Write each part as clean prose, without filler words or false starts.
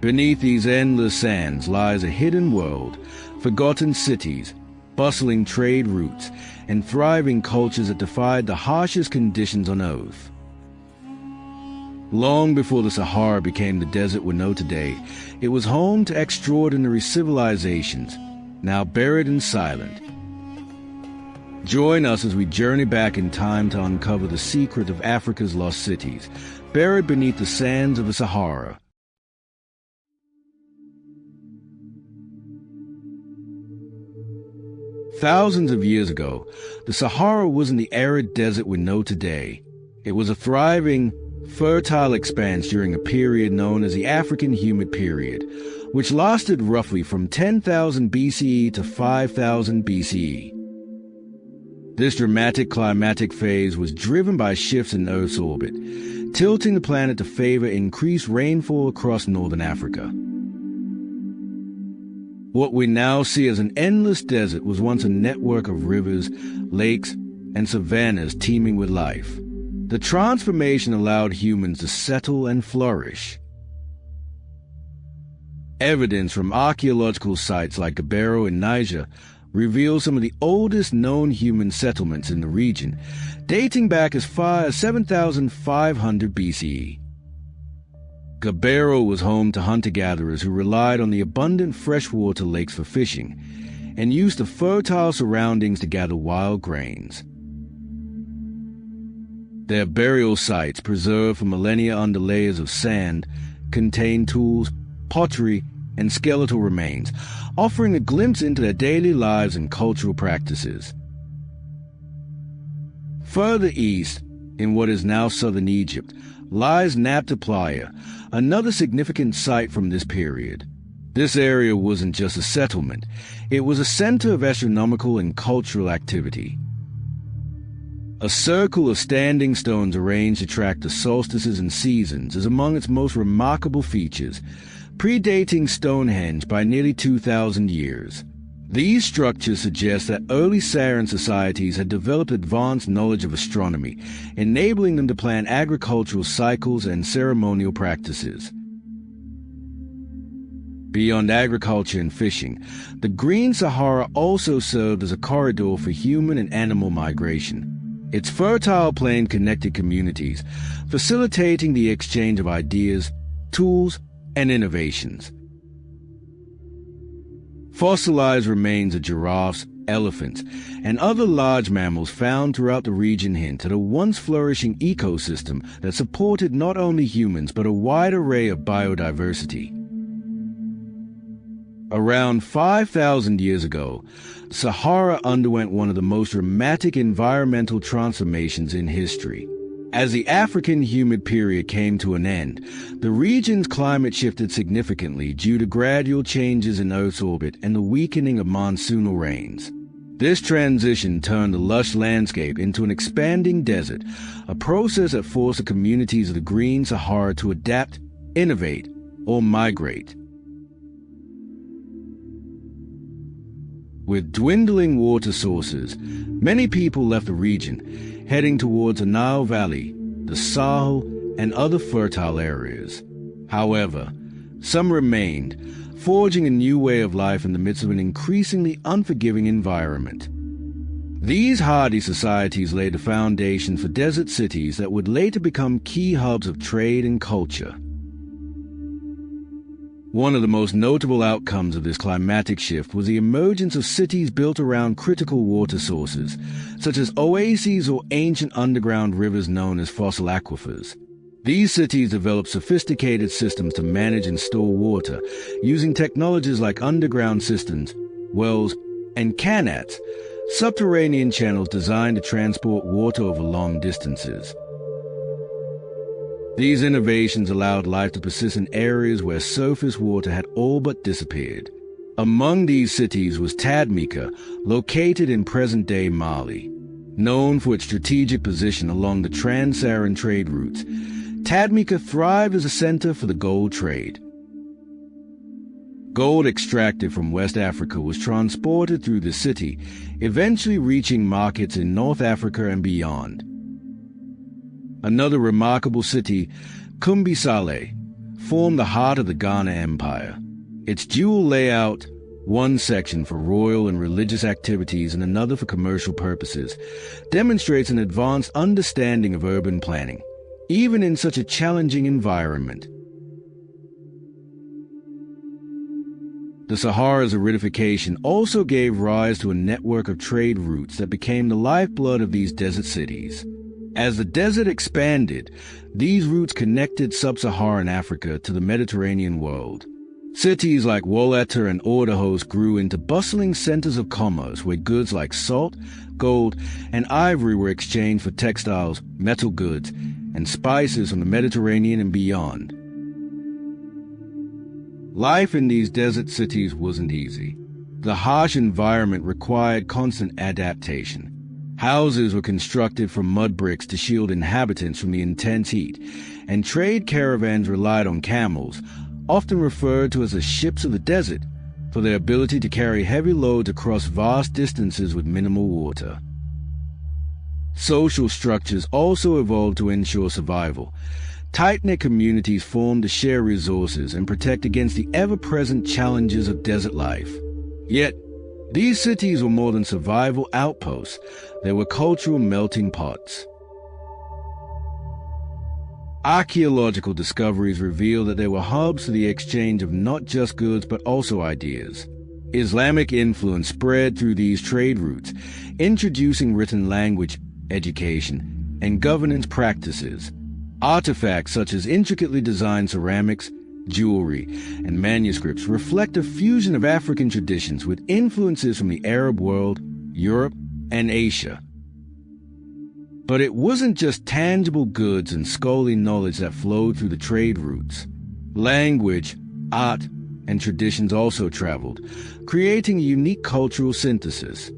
Beneath these endless sands lies a hidden world, forgotten cities, bustling trade routes, and thriving cultures that defied the harshest conditions on Earth. Long before the Sahara became the desert we know today, it was home to extraordinary civilizations, now buried and silent. Join us as we journey back in time to uncover the secret of Africa's lost cities, buried beneath the sands of the Sahara. Thousands of years ago, the Sahara wasn't the arid desert we know today. It was a thriving, fertile expanse during a period known as the African Humid Period, which lasted roughly from 10,000 BCE to 5,000 BCE. This dramatic climatic phase was driven by shifts in Earth's orbit, tilting the planet to favor increased rainfall across northern Africa. What we now see as an endless desert was once a network of rivers, lakes, and savannas teeming with life. The transformation allowed humans to settle and flourish. Evidence from archaeological sites like Gabbero in Niger reveals some of the oldest known human settlements in the region, dating back as far as 7,500 BCE. Gabbero was home to hunter-gatherers who relied on the abundant freshwater lakes for fishing and used the fertile surroundings to gather wild grains. Their burial sites, preserved for millennia under layers of sand, contain tools, pottery, and skeletal remains, offering a glimpse into their daily lives and cultural practices. Further east, in what is now southern Egypt, lies Nabta Playa, another significant site from this period. This area wasn't just a settlement, it was a center of astronomical and cultural activity. A circle of standing stones arranged to track the solstices and seasons is among its most remarkable features, predating Stonehenge by nearly 2,000 years. These structures suggest that early Saharan societies had developed advanced knowledge of astronomy, enabling them to plan agricultural cycles and ceremonial practices. Beyond agriculture and fishing, the Green Sahara also served as a corridor for human and animal migration. Its fertile plain connected communities, facilitating the exchange of ideas, tools, and innovations. Fossilized remains of giraffes, elephants, and other large mammals found throughout the region hint at a once flourishing ecosystem that supported not only humans but a wide array of biodiversity. Around 5,000 years ago, Sahara underwent one of the most dramatic environmental transformations in history. As the African Humid Period came to an end, the region's climate shifted significantly due to gradual changes in Earth's orbit and the weakening of monsoonal rains. This transition turned the lush landscape into an expanding desert, a process that forced the communities of the Green Sahara to adapt, innovate, or migrate. With dwindling water sources, many people left the region, heading towards the Nile Valley, the Sahel, and other fertile areas. However, some remained, forging a new way of life in the midst of an increasingly unforgiving environment. These hardy societies laid the foundation for desert cities that would later become key hubs of trade and culture. One of the most notable outcomes of this climatic shift was the emergence of cities built around critical water sources, such as oases or ancient underground rivers known as fossil aquifers. These cities developed sophisticated systems to manage and store water, using technologies like underground cisterns, wells, and canats, subterranean channels designed to transport water over long distances. These innovations allowed life to persist in areas where surface water had all but disappeared. Among these cities was Tadmika, located in present-day Mali. Known for its strategic position along the trans-Saharan trade routes, Tadmika thrived as a center for the gold trade. Gold extracted from West Africa was transported through the city, eventually reaching markets in North Africa and beyond. Another remarkable city, Kumbi Saleh, formed the heart of the Ghana Empire. Its dual layout, one section for royal and religious activities and another for commercial purposes, demonstrates an advanced understanding of urban planning, even in such a challenging environment. The Sahara's aridification also gave rise to a network of trade routes that became the lifeblood of these desert cities. As the desert expanded, these routes connected sub-Saharan Africa to the Mediterranean world. Cities like Wallata and Ordohos grew into bustling centers of commerce where goods like salt, gold, and ivory were exchanged for textiles, metal goods, and spices from the Mediterranean and beyond. Life in these desert cities wasn't easy. The harsh environment required constant adaptation. Houses were constructed from mud bricks to shield inhabitants from the intense heat, and trade caravans relied on camels, often referred to as the ships of the desert, for their ability to carry heavy loads across vast distances with minimal water. Social structures also evolved to ensure survival. Tight-knit communities formed to share resources and protect against the ever-present challenges of desert life. Yet, these cities were more than survival outposts. They were cultural melting pots. Archaeological discoveries reveal that they were hubs for the exchange of not just goods but also ideas. Islamic influence spread through these trade routes, introducing written language, education, and governance practices. Artifacts such as intricately designed ceramics, jewelry, and manuscripts reflect a fusion of African traditions with influences from the Arab world, Europe, and Asia. But it wasn't just tangible goods and scholarly knowledge that flowed through the trade routes. Language, art, and traditions also traveled, creating a unique cultural synthesis.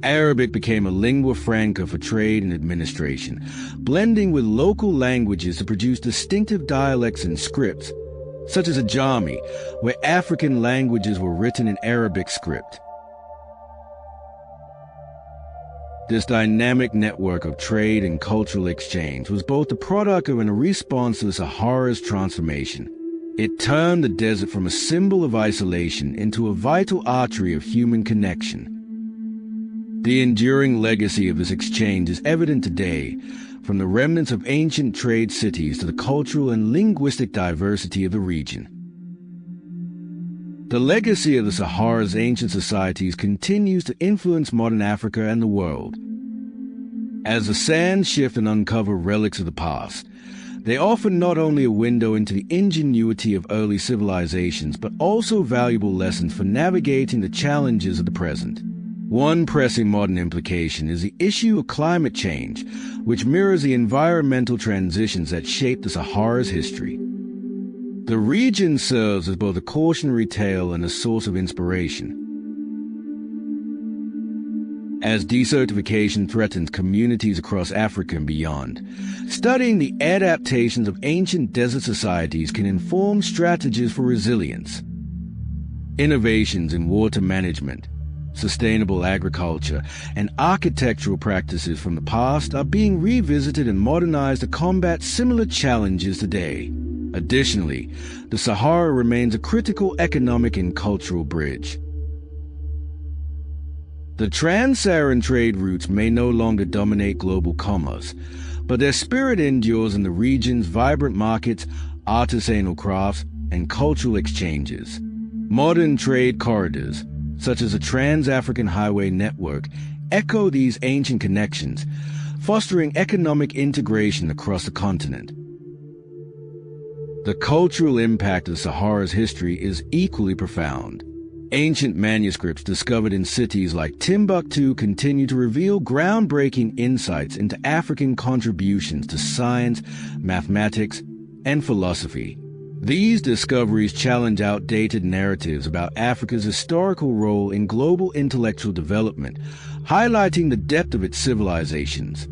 Arabic became a lingua franca for trade and administration, blending with local languages to produce distinctive dialects and scripts, such as Ajami, where African languages were written in Arabic script. This dynamic network of trade and cultural exchange was both the product of and a response to the Sahara's transformation. It turned the desert from a symbol of isolation into a vital artery of human connection. The enduring legacy of this exchange is evident today, from the remnants of ancient trade cities to the cultural and linguistic diversity of the region. The legacy of the Sahara's ancient societies continues to influence modern Africa and the world. As the sands shift and uncover relics of the past, they offer not only a window into the ingenuity of early civilizations, but also valuable lessons for navigating the challenges of the present. One pressing modern implication is the issue of climate change, which mirrors the environmental transitions that shaped the Sahara's history. The region serves as both a cautionary tale and a source of inspiration. As desertification threatens communities across Africa and beyond, studying the adaptations of ancient desert societies can inform strategies for resilience. Innovations in water management, sustainable agriculture, and architectural practices from the past are being revisited and modernized to combat similar challenges today. Additionally, the Sahara remains a critical economic and cultural bridge. The trans-Saharan trade routes may no longer dominate global commerce, but their spirit endures in the region's vibrant markets, artisanal crafts, and cultural exchanges. Modern trade corridors, such as a trans-African highway network, echo these ancient connections, fostering economic integration across the continent. The cultural impact of Sahara's history is equally profound. Ancient manuscripts discovered in cities like Timbuktu continue to reveal groundbreaking insights into African contributions to science, mathematics, and philosophy. These discoveries challenge outdated narratives about Africa's historical role in global intellectual development, highlighting the depth of its civilizations.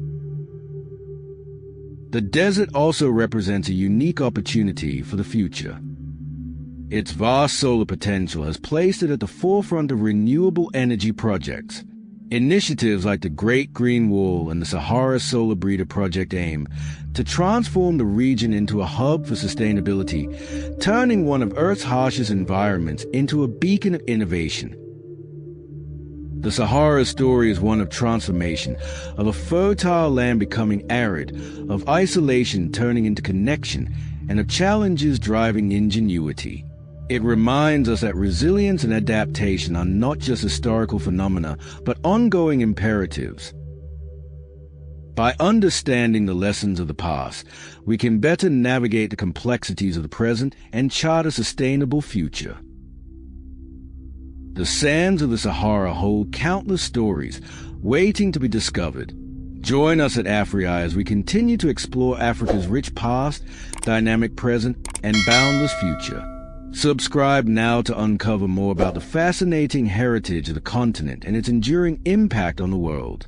The desert also represents a unique opportunity for the future. Its vast solar potential has placed it at the forefront of renewable energy projects. Initiatives like the Great Green Wall and the Sahara Solar Breeder Project aim to transform the region into a hub for sustainability, turning one of Earth's harshest environments into a beacon of innovation. The Sahara story is one of transformation, of a fertile land becoming arid, of isolation turning into connection, and of challenges driving ingenuity. It reminds us that resilience and adaptation are not just historical phenomena, but ongoing imperatives. By understanding the lessons of the past, we can better navigate the complexities of the present and chart a sustainable future. The sands of the Sahara hold countless stories waiting to be discovered. Join us at AfriEye as we continue to explore Africa's rich past, dynamic present, and boundless future. Subscribe now to uncover more about the fascinating heritage of the continent and its enduring impact on the world.